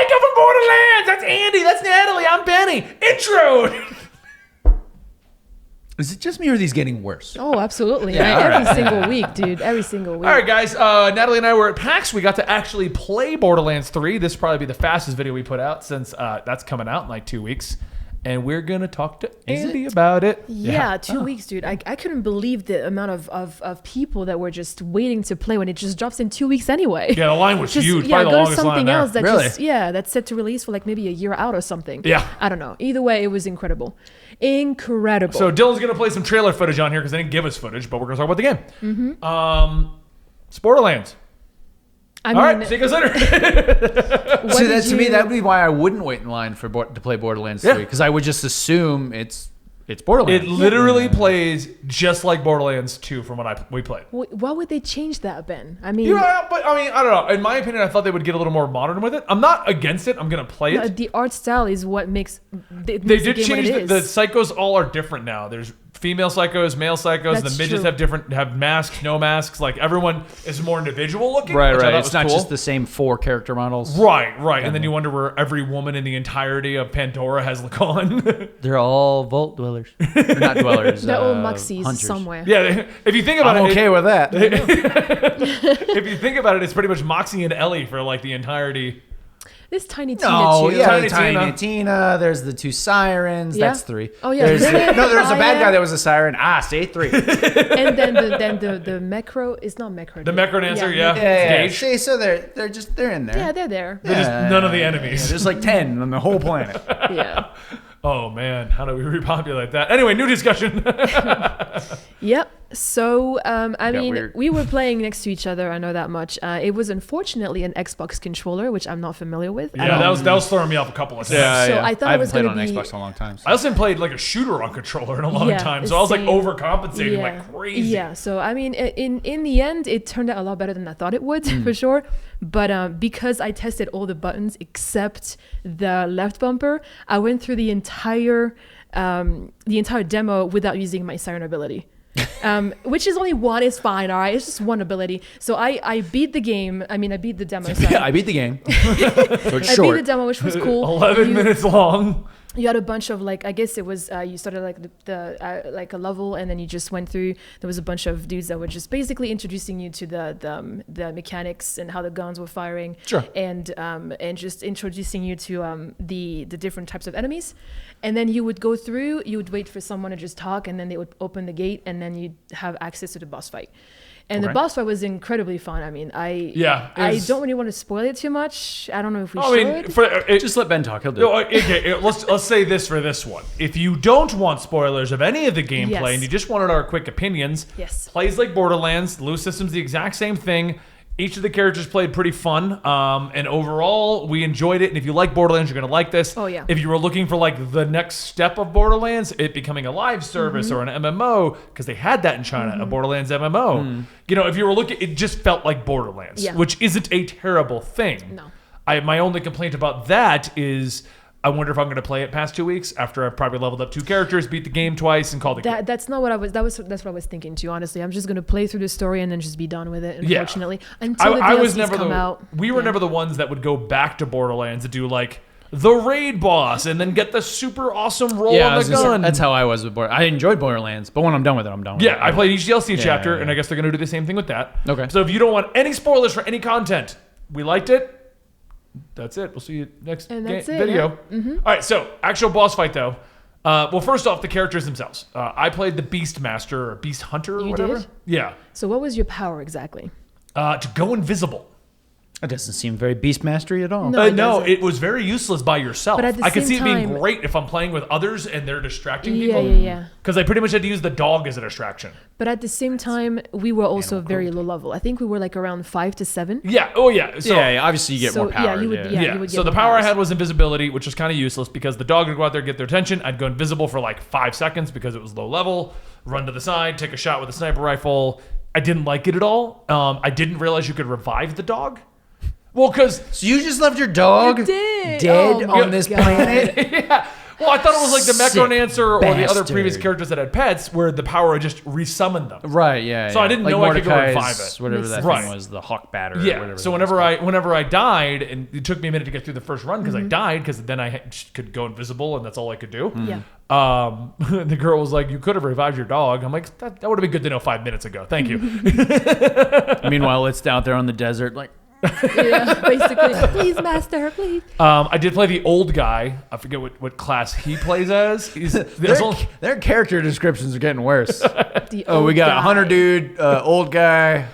Psycho from Borderlands. That's Andy. That's Natalie. I'm Benny. Intro. Is it just me or are these getting worse? Oh, absolutely. Yeah, every single week, dude. Every single week. All right, guys. Natalie and I were at PAX. We got to actually play Borderlands 3. This will probably be the fastest video we put out since that's coming out in like 2 weeks. And we're going to talk to Andy about it. Yeah, 2 weeks, dude. I couldn't believe the amount of people that were just waiting to play when it just drops in 2 weeks anyway. Yeah, the line was huge. Yeah, Probably the go to longest line something there. else that Really? that's set to release for like maybe a year out or something. Yeah. I don't know. Either way, it was incredible. Incredible. So Dylan's going to play some trailer footage on here because they didn't give us footage, but we're going to talk about the game. Mm-hmm. It's Borderlands. I All mean, right, see you guys later. See, that to me, that would be why I wouldn't wait in line to play Borderlands 3, because I would just assume it's Borderlands. It literally plays just like Borderlands 2 from what we played. Why would they change that, Ben? I mean, Yeah, but I mean, I don't know. In my opinion, I thought they would get a little more modern with it. I'm not against it. I'm going to play it. the art style is what makes They the did game change what it the is. psychos. All are different now. There's female psychos, male psychos. That's the midgets true. have masks, no masks. Like everyone is more individual looking. right, which I right. thought It's was not cool. just the same 4 character models. Right. And then you wonder where every woman in the entirety of Pandora has look on. They're all vault dwellers. They're not dwellers. They're all Muxies hunters. somewhere. Yeah, if you think about I'm it, okay with that. if you think about it, it's pretty much Moxie and Ellie for like the entirety. This Tiny Tina No, too. yeah, Tiny Tiny Tina. There's the 2 sirens. Yeah. That's 3. Oh, yeah. There's a bad Yeah. guy that was a siren. See, 3. And then the Mecro is not Mecro. The Mecronancer, yeah. Yeah. Gage. See, so they're in there. Yeah, they're there. They're just none of the enemies. Yeah, there's like 10 on the whole planet. Yeah. Oh man, how do we repopulate that? Anyway, new discussion. Yep. So, I mean, weird. we were playing next to each other. I know that much. It was unfortunately an Xbox controller, which I'm not familiar with. Yeah, that was throwing me off a couple of times. So I thought I it haven't was played gonna on be- Xbox in a long time. I also haven't played like a shooter on controller in a long Yeah, time, so I was like same. overcompensating Yeah. like crazy. Yeah. So I mean, in the end, it turned out a lot better than I thought it would, for sure. But because I tested all the buttons except the left bumper, I went through the entire demo without using my siren ability. Which is only one. Is fine. All right, it's just one ability. So I beat the game. I mean, I beat the demo. Sorry. Yeah, I beat the game. So it's I beat the short. demo, which was cool. 11 minutes long. You had a bunch of like, I guess it was you started like the like a level, and then you just went through. There was a bunch of dudes that were just basically introducing you to the mechanics and how the guns were firing, Sure. and just introducing you to the different types of enemies, and then you would go through. You would wait for someone to just talk, and then they would open the gate, and then you'd have access to the boss fight. And the boss fight was incredibly fun. I mean, I don't really want to spoil it too much. I don't know if we should. Just let Ben talk. He'll do it. Okay, let's say this for this one. If you don't want spoilers of any of the gameplay Yes. and you just wanted our quick opinions, Yes. plays like Borderlands, loot system's the exact same thing. Each of the characters played pretty fun, and overall we enjoyed it. And if you like Borderlands, you're gonna like this. Oh, yeah. If you were looking for like the next step of Borderlands, it becoming a live service or an MMO, because they had that in China, a Borderlands MMO. You know, if you were looking, it just felt like Borderlands, Yeah. which isn't a terrible thing. No. My only complaint about that is I wonder if I'm going to play it past 2 weeks after I've probably leveled up 2 characters, beat the game twice, and called it good. That's not what I was. That's what I was thinking too. Honestly, I'm just gonna play through the story and then just be done with it. Yeah. Unfortunately, until the I was DLCs never come out. We were Yeah. never the ones that would go back to Borderlands to do like the raid boss and then get the super awesome roll Yeah, I on was the gonna say, gun. that's how I was with Borderlands. I enjoyed Borderlands, but when I'm done with it, I'm done with it. Yeah, I played each DLC chapter, yeah. and I guess they're going to do the same thing with that. Okay. So if you don't want any spoilers for any content, we liked it. That's it. We'll see you next And that's it, video. yeah. All right, so actual boss fight though. Well, first off, the characters themselves. I played the Beast Master or Beast Hunter or You whatever. did? Yeah. So what was your power exactly? To go invisible. That doesn't seem very Beast Mastery at all. No. it No, doesn't. it was very useless by yourself. But at the I could same see it being time- great if I'm playing with others and they're distracting Yeah, people. yeah. Because I pretty much had to use the dog as a distraction. But at the same time, we were also very low level. I think we were like around 5 to 7. Yeah. Oh, yeah. So, yeah, obviously you get So, more power. yeah, you would- yeah. you would So get the more power I powers. had was invisibility, which was kind of useless because the dog would go out there and get their attention. I'd go invisible for like 5 seconds because it was low level, run to the side, take a shot with a sniper rifle. I didn't like it at all. I didn't realize you could revive the dog. Well, because So you just left your dog You did. dead Oh my on this God. planet? yeah. Well, I thought it was like the Sick Necronancer or the other previous bastard. characters that had pets, where the power would just resummoned them. Right, yeah. So I didn't know I could go and revive it. Whatever that Right. thing was, the hawk batter. Or Yeah. whatever So that was whenever I died, and it took me a minute to get through the first run because I died, because then I could go invisible and that's all I could do. Yeah. The girl was like, "You could have revived your dog." I'm like, "That would have been good to know 5 minutes ago. Thank you." Meanwhile, it's out there on the desert, like. Yeah, basically. Please, master, please. I did play the old guy. I forget what class he plays as. Their character descriptions are getting worse. The Oh, we old got a guy. hunter dude, old guy.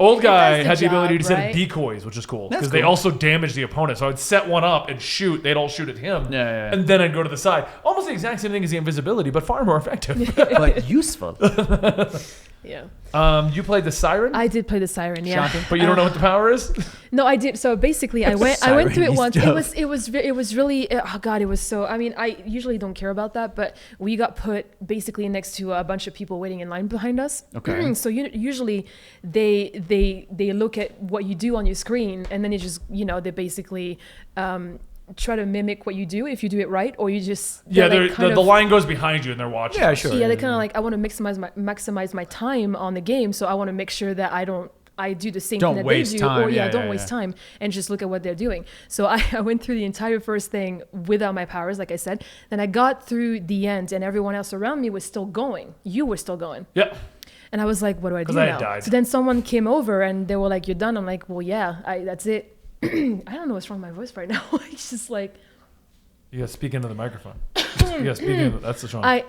Old guy does the had the ability to job, set right? decoys, which is cool That's because they cool. also damage the opponent. So I'd set one up and shoot. They'd all shoot at him. Yeah. And then I'd go to the side. Almost the exact same thing as the invisibility, but far more effective. But useful. Yeah. You played the Siren, I did play the siren, yeah. but you don't know what the power is. No, I did. So basically, I went Siren through it is once. dope. It was really, oh God, it was so. I mean, I usually don't care about that, but we got put basically next to a bunch of people waiting in line behind us. Okay. So usually they look at what you do on your screen, and then it just they basically try to mimic what you do if you do it right, or you just Yeah, they're like kind the of- line goes behind you and they're watching. Yeah, sure. Yeah, they're kind of like, I want to maximize my time on the game, so I want to make sure that I do the same Don't thing that waste they do, time. or Yeah, don't yeah, waste yeah. time and just look at what they're doing. So I went through the entire first thing without my powers, like I said. Then I got through the end, and everyone else around me was still going. You were still going. Yeah. And I was like, what do I do 'Cause I now? had died. So then someone came over and they were like, you're done. I'm like, well, yeah, that's it. I don't know what's wrong with my voice right now. It's just like, You gotta speak into the microphone. You gotta speak into that's what's wrong. I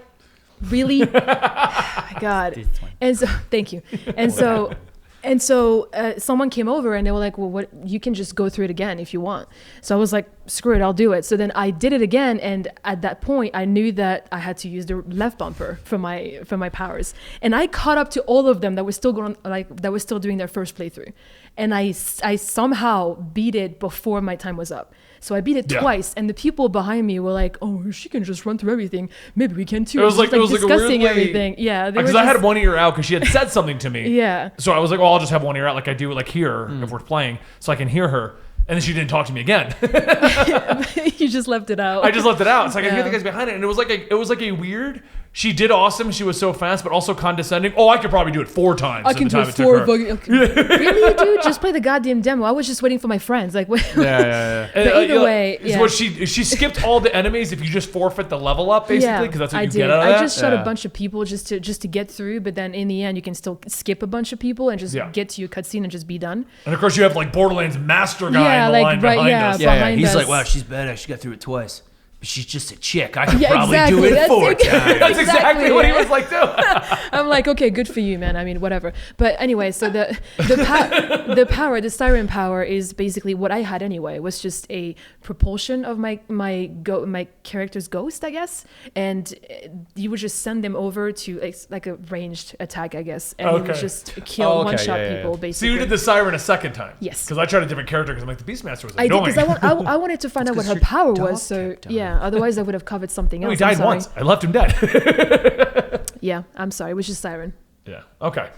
really, God. And so, thank you. And so someone came over and they were like, well, what, you can just go through it again if you want. So I was like, screw it, I'll do it. So then I did it again. And at that point I knew that I had to use the left bumper for my powers. And I caught up to all of them that were still doing their first playthrough. And I somehow beat it before my time was up. So I beat it twice, and the people behind me were like, "Oh, she can just run through everything. Maybe we can too." It was like discussing a weird everything. Yeah, because I had one ear out because she had said something to me. Yeah. So I was like, "Well, I'll just have one ear out, like I do, like here if we're playing, so I can hear her." And then she didn't talk to me again. You just left it out. I just left it out. It's like I hear Yeah. the guys behind it, and it was like a weird. She did awesome. She was so fast, but also condescending. Oh, I could probably do it 4 times. I in can the do time it it took four her. fucking. Okay. Really, dude? Just play the goddamn demo. I was just waiting for my friends. Like, what? Yeah. And, But either you know, way, it's yeah. what she skipped all the enemies if you just forfeit the level up, basically, because that's what I you did. get out of I that. just shot Yeah. a bunch of people just to get through, but then in the end, you can still skip a bunch of people and just Yeah. get to your cutscene and just be done. And of course, you have like Borderlands master guy Yeah, in the like, line right, behind yeah, us. but- behind He's us. like, wow, she's badass. She got through it twice. But she's just a chick. I could Yeah, probably exactly. do it That's 4 it. times. That's exactly what he yeah. was like too. I'm like, okay, good for you, man. I mean, whatever. But anyway, so the siren power is basically what I had anyway. It was just a propulsion of my character's ghost, I guess, and you would just send them over to like a ranged attack, I guess, and it would Okay. just kill Oh, okay, one-shot yeah, yeah, people. yeah. So Basically, you did the siren a second time. Yes. Because I tried a different character because I'm like the Beastmaster was I did annoying. because I wanted to find out what 'cause her your power dog was. So kept dying. yeah, otherwise I would have covered something No, else. he I'm died sorry. once. I left him dead. Yeah, I'm sorry. It was just siren. Yeah. Okay.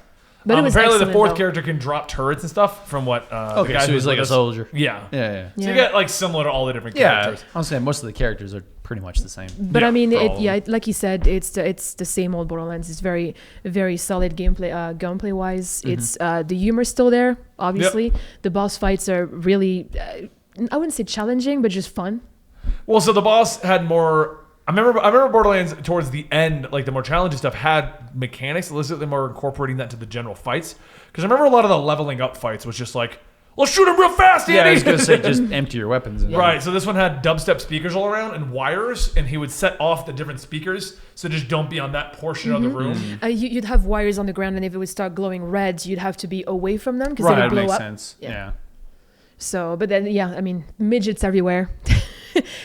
But it was apparently the excellent, fourth though. character can drop turrets and stuff from what the Okay, guy so who he's was like with a us- soldier. Yeah. Yeah. So you Yeah. get like similar to all the different Yeah. characters. I'm saying most of the characters are pretty much the same. But Yeah, I mean, for all of them. like you said, it's the same old Borderlands. It's very, very solid gameplay wise. It's the humor's still there. Obviously, the boss fights are really, I wouldn't say challenging, but just fun. Well, so the boss had more. I remember Borderlands towards the end, like the more challenging stuff had mechanics. At least they were incorporating that to the general fights. Because I remember a lot of the leveling up fights was just like, let's shoot him real fast, Andy. Yeah, I was gonna say just empty your weapons. And Right, so this one had dubstep speakers all around and wires, and he would set off the different speakers, so just don't be on that portion of the room. You'd have wires on the ground, and if it would start glowing red, you'd have to be away from them because Right, they that would blow makes up. sense. Yeah. Yeah. So, but then I mean, midgets everywhere.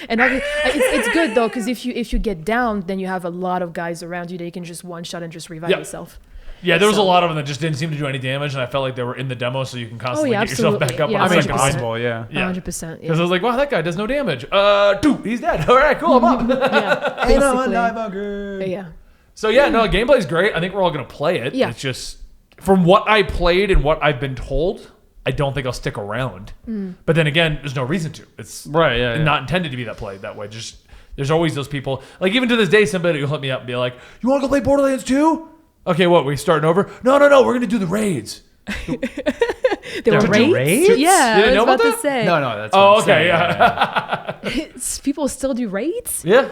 And it's good though, because if you get down, then you have a lot of guys around you that you can just one shot and just revive Yeah. yourself. Yeah, there was a So- lot of them that just didn't seem to do any damage, and I felt like they were in the demo, so you can constantly yeah, get yourself back absolutely. up Yeah, on I the mean, second it's line. possible. Yeah. Yeah. 100%. Because I Yeah. was like, wow, that guy does no damage. Dude, he's dead. All right, cool, I'm up. Yeah. Basically. Yeah. So yeah, no, gameplay's great. I think we're all gonna play it. Yeah. It's just from what I played and what I've been told, I don't think I'll stick around. But then again, there's no reason to. It's Right. Yeah. not intended to be that played that way. Just There's always those people. Like even to this day, somebody will hit me up and be like, "You want to go play Borderlands 2? Okay, what? We starting over? No. We're gonna do the raids." There were raids? Yeah, You I didn't was know about about to say. No, that's. Oh, what I'm okay, saying. yeah. People still do raids? Yeah.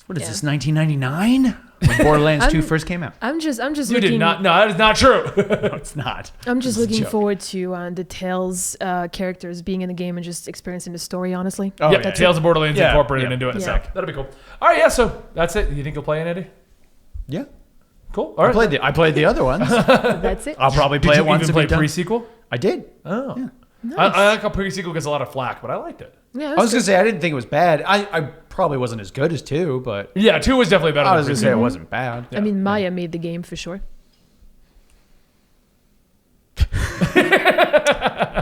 What is this? 1999 when Borderlands 2 first came out. I'm just You looking. did not. No, that is not true. No, it's not. I'm just It's a looking joke. forward to the Tales characters being in the game and just experiencing the story. Honestly, Oh, Yeah, Tales of Borderlands Yeah, incorporated yeah. into it in a Yeah. sec. That'll be cool. All right, yeah. So that's it. You think you'll play it, Andy? Yeah. Cool. All right. I played the other ones. that's it. I'll probably Did play you it once even if play you're done. pre-sequel? I did. Oh. Yeah. I like how pre-sequel gets a lot of flack, but I liked it. Yeah, I was gonna say I didn't think it was bad. I probably wasn't as good as 2, but Yeah, 2 was definitely better I than was gonna say pre-sequel. it wasn't bad. I mean, Maya made the game for sure.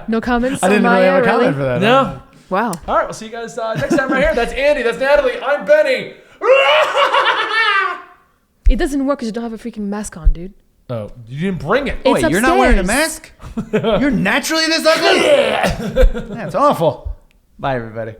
No comments. I didn't on really Maya, have a comment really? for that. No. Wow. All right, we'll see you guys next time right here. That's Andy. That's Natalie. I'm Benny. It doesn't work because you don't have a freaking mask on, dude. Oh, you didn't bring it. It's Wait, you're not wearing a upstairs. mask? You're naturally this ugly? That's awful. Bye, everybody.